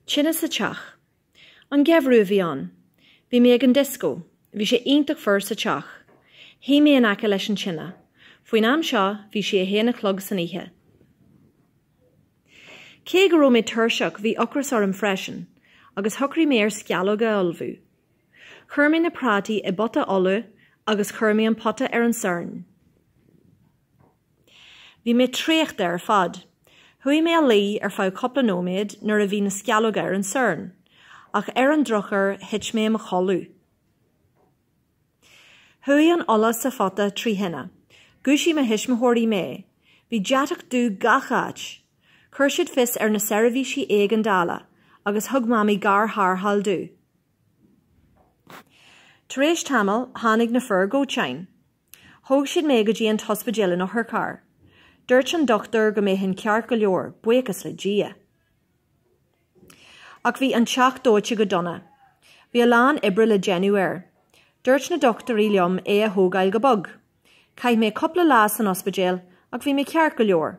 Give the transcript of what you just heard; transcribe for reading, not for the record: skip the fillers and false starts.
Tine sa teach. An gevrú bhí an. Bhí mé ag an disco. Bhí sé iontach fir sa teach. Hí mé an aice leis an tine. Faoin am seo, bhí sé a héana chlog san ihe. Cé go raibh mé tuirseach bhí ocras orm freisin, agus thucraí mé ar scealóga olbhú. Chuir mé na prátaí I bota olú agus chuir mé an potta ar an saorn. Bhí mé trécht ar fad. Hui mé a lí ar fá coppla nóméid nuair a bhí na scealóga ar an saorn, ach ar an drochar hit mé am a cholú. Hui an olas sa fata trí hinna. Gúisi me hismthóirí mé. Bhí deatach dú gacháit. Chur siad fis ar na serabhí si éag an dála, agus thug mami gar thar haldú. Tar éis tamil, tháinig na fir go Tine. Thóg siad mé go dtí an hospidéal nó thur car. Dúirt an doctor go mé hin ceart go leor, buchas le dia. Ach bhí an teach dóite go donna. Bhí a lán ibre le Januar. Dúirt na doctorí liom a thógáil go bog. Caith mé coppla lás an hospidéal, ach bhí mé ceart go leor.